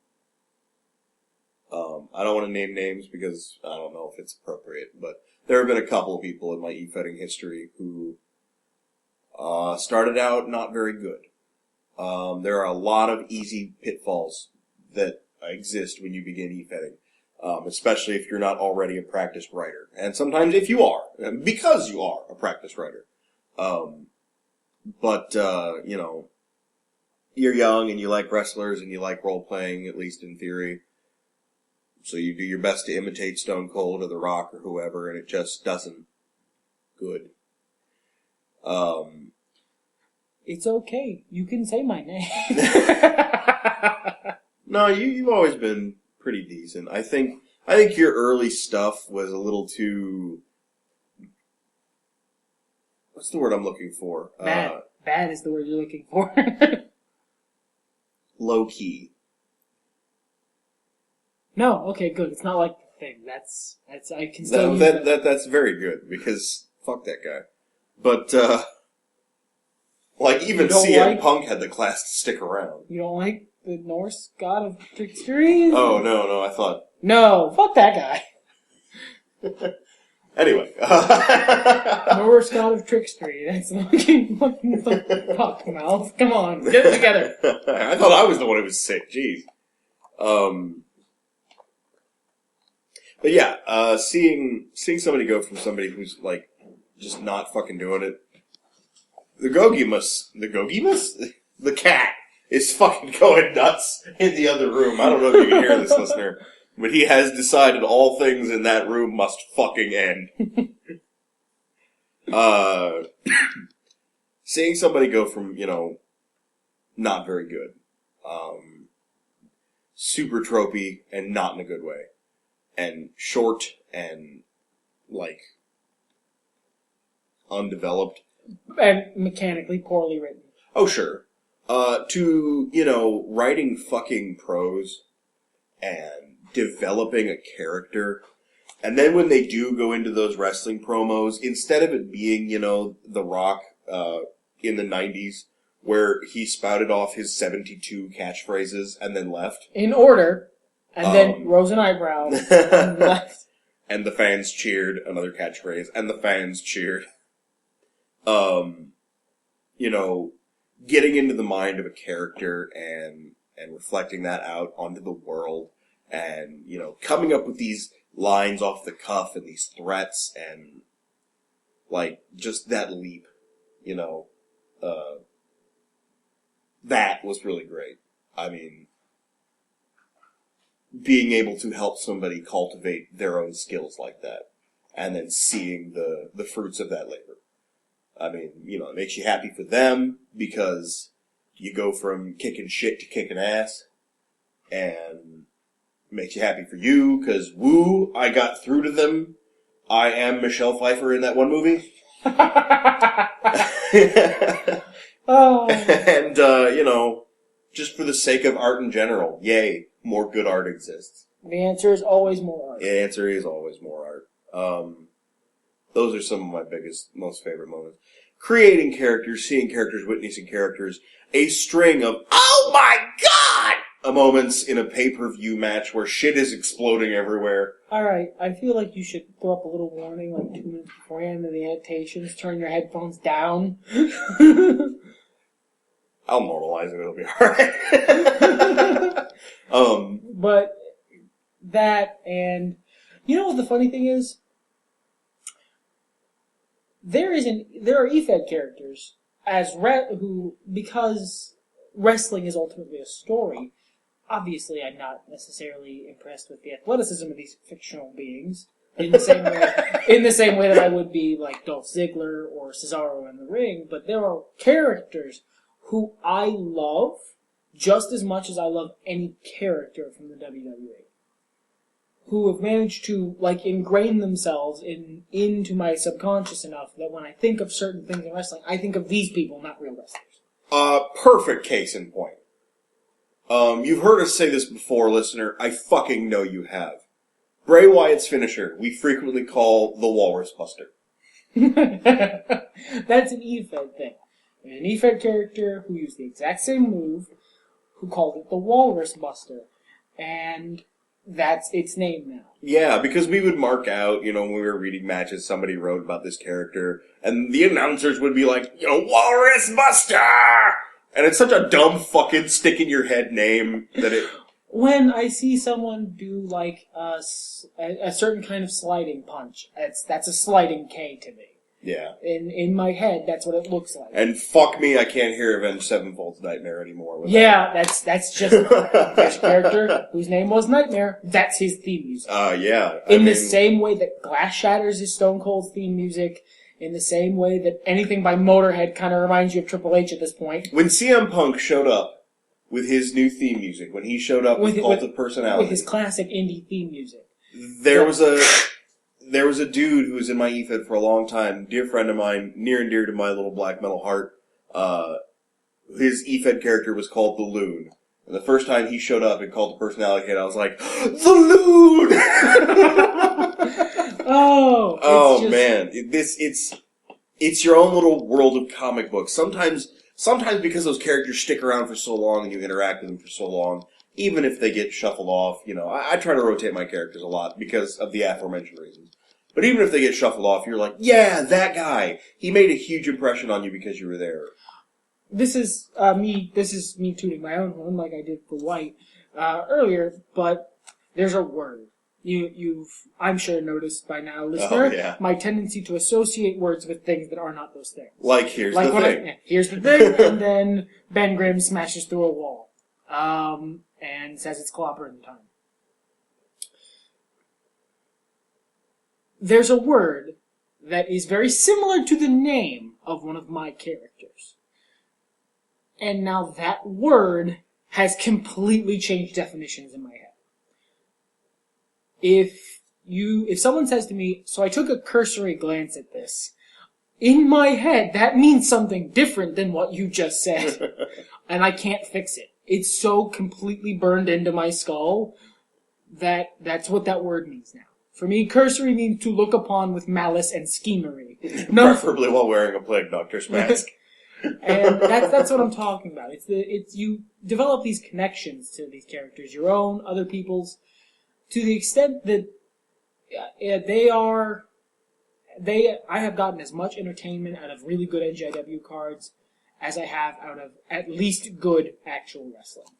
I don't want to name names because I don't know if it's appropriate, but there have been a couple of people in my e-fetting history who started out not very good. There are a lot of easy pitfalls that exist when you begin e-fetting, especially if you're not already a practiced writer. And sometimes if you are, because you are a practiced writer. But you're young and you like wrestlers and you like role-playing, at least in theory. So you do your best to imitate Stone Cold or The Rock or whoever, and it just doesn't good. It's okay. You can say my name. No, you've always been pretty decent. I think your early stuff was a little too... What's the word I'm looking for? Bad. Bad is the word you're looking for. Low key. No, okay, good. It's not like the thing. That's I can still use that. That's very good, because fuck that guy. But, like, even CM Punk had the class to stick around. You don't like the Norse god of victory? Oh, no, I thought... No, fuck that guy. Anyway. Norse god of trickstery. That's looking the fuck, mouth. Come on, get it together. I thought I was the one who was sick. Jeez. But yeah, seeing somebody go from somebody who's like just not fucking doing it. The cat is fucking going nuts in the other room. I don't know if you can hear this, listener, but he has decided all things in that room must fucking end. Seeing somebody go from, not very good, super tropey and not in a good way, and short and, undeveloped. And mechanically poorly written. Oh, sure. To, writing fucking prose and developing a character. And then when they do go into those wrestling promos, instead of it being, The Rock, in the 90s, where he spouted off his 72 catchphrases and then left. In order. And then rose an eyebrow and left. And the fans cheered, another catchphrase, and the fans cheered. Getting into the mind of a character and reflecting that out onto the world and, coming up with these lines off the cuff and these threats and, just that leap, that was really great. I mean, being able to help somebody cultivate their own skills like that and then seeing the fruits of that labor. I mean, it makes you happy for them because you go from kicking shit to kicking ass. And it makes you happy for you because, woo, I got through to them. I am Michelle Pfeiffer in that one movie. Oh. And, just for the sake of art in general, yay, more good art exists. The answer is always more art. The answer is always more art. Those are some of my most favorite moments. Creating characters, seeing characters, witnessing characters, a string of, oh my god! Moments in a pay-per-view match where shit is exploding everywhere. Alright, I feel like you should throw up a little warning 2 minutes beforehand in the annotations. Turn your headphones down. I'll normalize it, it'll be alright. But that, and you know what the funny thing is? There are EFED characters who, because wrestling is ultimately a story, obviously I'm not necessarily impressed with the athleticism of these fictional beings in the same way that I would be like Dolph Ziggler or Cesaro in the ring, but there are characters who I love just as much as I love any character from the WWE. Who have managed to, ingrain themselves into my subconscious enough that when I think of certain things in wrestling, I think of these people, not real wrestlers. Perfect case in point. You've heard us say this before, listener. I fucking know you have. Bray Wyatt's finisher, we frequently call the Walrus Buster. That's an EFED thing. There's an EFED character who used the exact same move, who called it the Walrus Buster. And that's its name now. Yeah, because we would mark out, when we were reading matches, somebody wrote about this character, and the announcers would be like, Walrus Buster! And it's such a dumb fucking stick-in-your-head name that it... When I see someone do, a certain kind of sliding punch, that's a sliding K to me. Yeah. In my head, that's what it looks like. And fuck me, I can't hear Avenged Sevenfold's Nightmare anymore. Yeah, that's just there's a character whose name was Nightmare. That's his theme music. Yeah. The same way that Glass Shatters is Stone Cold's theme music, in the same way that anything by Motorhead kind of reminds you of Triple H at this point. When CM Punk showed up with his new theme music, when he showed up with Cult of Personality, with his classic indie theme music, there was a dude who was in my EFED for a long time, dear friend of mine, near and dear to my little black metal heart. His EFED character was called the Loon. And the first time he showed up and called the personality hit, I was like, the Loon! Man. It's your own little world of comic books. Sometimes because those characters stick around for so long and you interact with them for so long, even if they get shuffled off, I try to rotate my characters a lot because of the aforementioned reasons. But even if they get shuffled off, you're like, yeah, that guy. He made a huge impression on you because you were there. This is me tooting my own horn like I did for White earlier, but there's a word. You've, I'm sure, noticed by now, listener, my tendency to associate words with things that are not those things. Like, here's the thing. Here's the thing, and then Ben Grimm smashes through a wall, and says it's cooperating time. There's a word that is very similar to the name of one of my characters. And now that word has completely changed definitions in my head. If someone says to me, so I took a cursory glance at this, in my head, that means something different than what you just said. And I can't fix it. It's so completely burned into my skull that that's what that word means now. For me, cursory means to look upon with malice and schemery. Preferably while wearing a plague doctor's mask. And that's what I'm talking about. It's you develop these connections to these characters, your own, other people's, to the extent that I have gotten as much entertainment out of really good NJW cards as I have out of at least good actual wrestling.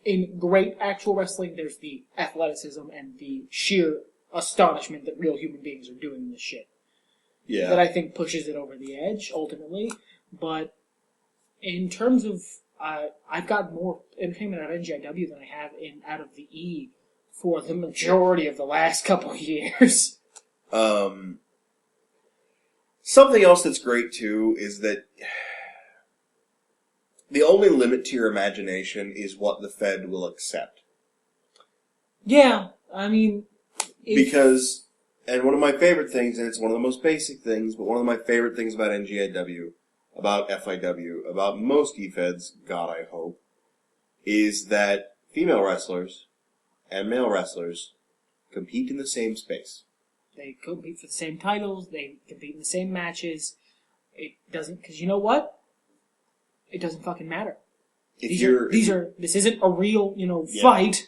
In great actual wrestling, there's the athleticism and the sheer astonishment that real human beings are doing this shit. Yeah. That I think pushes it over the edge, ultimately. But in terms of, I've got more entertainment out of NJW than I have out of the E for the majority of the last couple of years. Something else that's great, too, is that the only limit to your imagination is what the Fed will accept. Yeah, I mean... Because, and one of my favorite things, and it's one of the most basic things, but one of my favorite things about NGIW, about FIW, about most E-Feds, God I hope, is that female wrestlers and male wrestlers compete in the same space. They compete for the same titles, they compete in the same matches. It doesn't, because you know what? It doesn't fucking matter. This isn't a real, fight.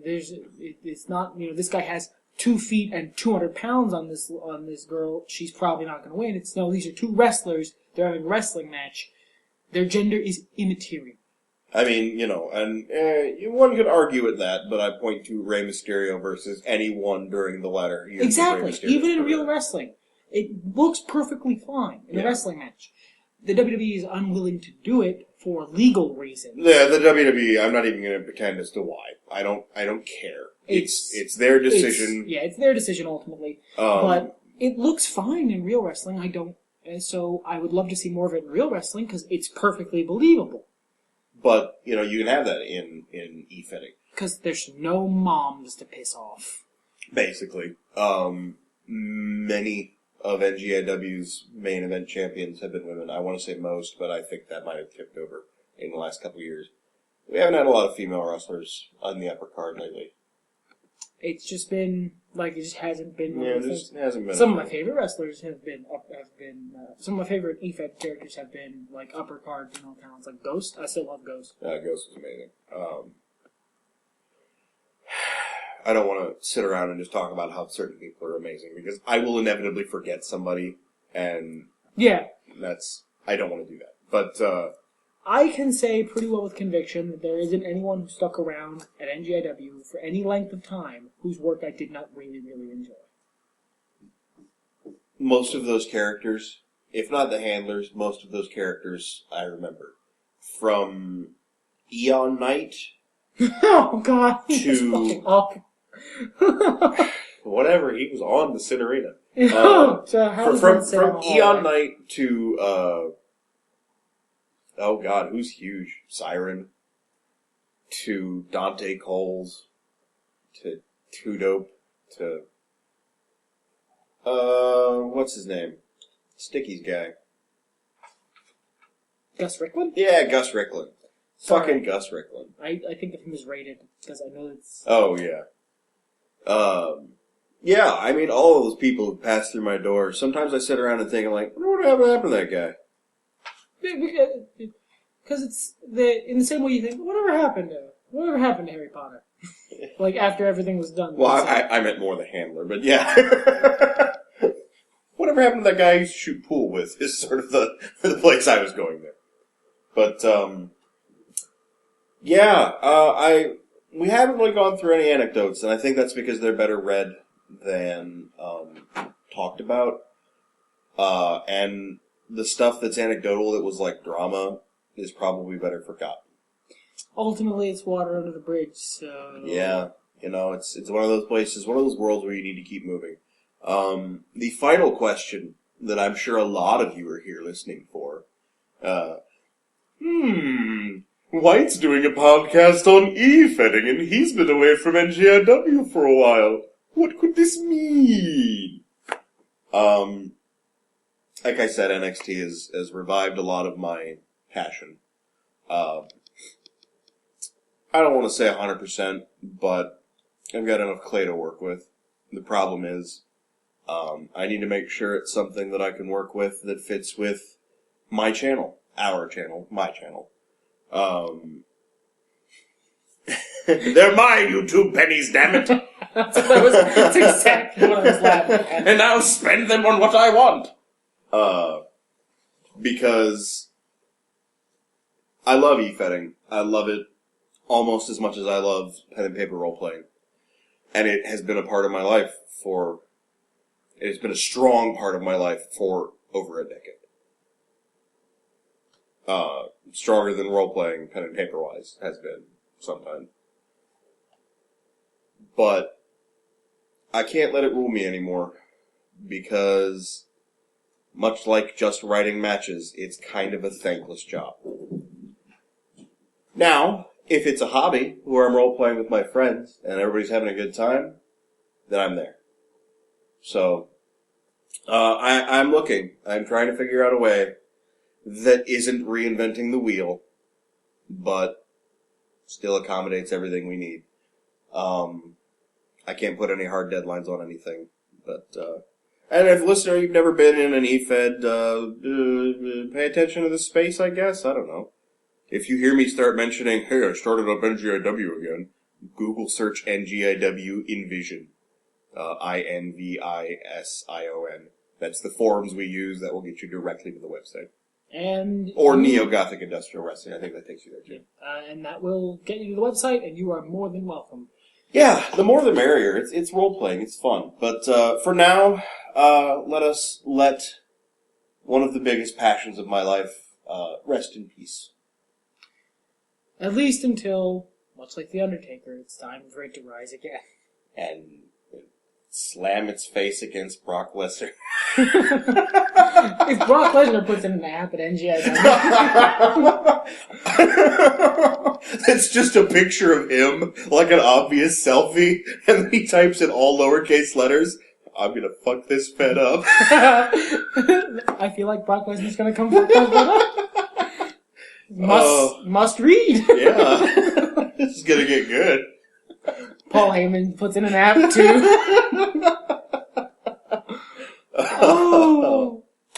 It's not, this guy has 2 feet and 200 pounds on this girl. She's probably not going to win. These are two wrestlers. They're having a wrestling match. Their gender is immaterial. I mean, and one could argue at that, but I point to Rey Mysterio versus anyone during the latter years. Exactly. Even in real wrestling, it looks perfectly fine in a wrestling match. The WWE is unwilling to do it for legal reasons. Yeah, the WWE. I'm not even going to pretend as to why. I don't care. It's their decision. It's their decision ultimately. But it looks fine in real wrestling. So I would love to see more of it in real wrestling because it's perfectly believable. But you can have that in e-fetting. Because there's no moms to piss off. Basically, many of NGIW's main event champions have been women. I want to say most, but I think that might have tipped over in the last couple of years. We haven't had a lot of female wrestlers on the upper card lately. It's just been, it just hasn't been... Yeah, it just hasn't been. Some of my favorite wrestlers have been some of my favorite EFED characters have been, upper card female talents, like Ghost. I still love Ghost. Ghost was amazing. I don't want to sit around and just talk about how certain people are amazing, because I will inevitably forget somebody, and... Yeah. I don't want to do that. But, I can say pretty well with conviction that there isn't anyone who stuck around at NGIW for any length of time whose work I did not really, really enjoy. Most of those characters, if not the handlers, most of those characters I remember. From Eon Knight... Oh, God. To... fucking awful. Whatever, he was on the Cinerina. From Eon Knight to... oh God, who's huge? Siren. To Dante Coles. To Two Dope. To... what's his name? Sticky's guy. Gus Ricklin? Yeah, Gus Ricklin. Sorry. Fucking Gus Ricklin. I think of him as rated, because I know it's... Oh, yeah. Yeah, I mean, all of those people who pass through my door, sometimes I sit around and think, what happened to that guy? Because it's in the same way you think, whatever happened to Harry Potter? Like, after everything was done. Well, I meant more the handler, but yeah. Whatever happened to that guy I used to shoot pool with is sort of the place I was going there. But, we haven't really gone through any anecdotes, and I think that's because they're better read than talked about. And the stuff that's anecdotal that was like drama is probably better forgotten. Ultimately, it's water under the bridge, so... Yeah, it's one of those places, one of those worlds where you need to keep moving. The final question that I'm sure a lot of you are here listening for. White's doing a podcast on e-fetting and he's been away from NGIW for a while. What could this mean? Like I said, NXT has revived a lot of my passion. I don't want to say 100%, but I've got enough clay to work with. The problem is, I need to make sure it's something that I can work with that fits with my channel, our channel, my channel. They're my YouTube pennies, damn it! That's exactly what I was laughing at. And I'll spend them on what I want! Because I love e-fetting. I love it almost as much as I love pen and paper role-playing. And it has been a part of my life it has been a strong part of my life for over a decade. Stronger than role-playing, pen and paper-wise, has been sometimes. But I can't let it rule me anymore, because much like just writing matches, it's kind of a thankless job. Now, if it's a hobby, where I'm role-playing with my friends, and everybody's having a good time, then I'm there. So, I'm looking. I'm trying to figure out a way that isn't reinventing the wheel, but still accommodates everything we need. I can't put any hard deadlines on anything, but, and if listener, you've never been in an e-fed, pay attention to the space, I guess? I don't know. If you hear me start mentioning, hey, I started up NGIW again, Google search NGIW Envision. INVISION. That's the forums we use that will get you directly to the website. Or Neo-Gothic Industrial Wrestling. I think that takes you there, too. And that will get you to the website, and you are more than welcome. Yeah, the more the merrier. It's role-playing. It's fun. But for now, let one of the biggest passions of my life rest in peace. At least until, much like The Undertaker, it's time for it to rise again. And slam its face against Brock Lesnar. If Brock Lesnar puts in an app at NGIW. It's just a picture of him, like an obvious selfie, and then he types in all lowercase letters, I'm gonna fuck this fed up. I feel like Brock Lesnar's gonna come fuck that up. Must read. Yeah. This is gonna get good. Paul Heyman puts in an app, too.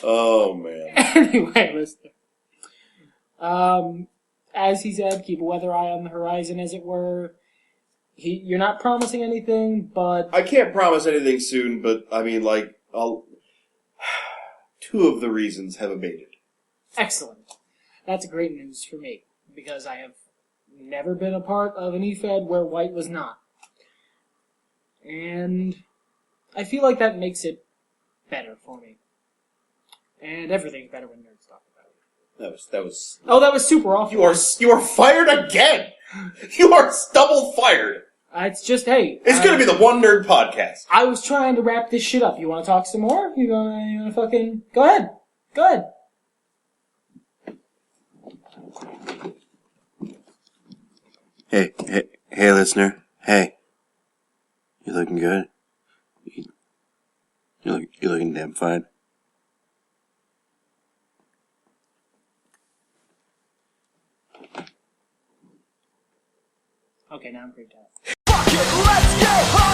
Oh, man. Anyway, listener. As he said, keep a weather eye on the horizon, as it were. You're not promising anything, but... I can't promise anything soon, but, I mean, like, two of the reasons have abated. Excellent. That's great news for me, because I have never been a part of an e-fed where White was not. And I feel like that makes it better for me. And everything's better when nerds talk about it. That was... Oh, that was super awful. You are fired again! You are double fired! It's just, hey... It's gonna be the One Nerd Podcast. I was trying to wrap this shit up. You wanna talk some more? You wanna fucking... Go ahead. Go ahead. Hey, listener. Hey. You looking good? You're looking damn fine. Okay, now I'm creeped out. Fuck it, let's get high!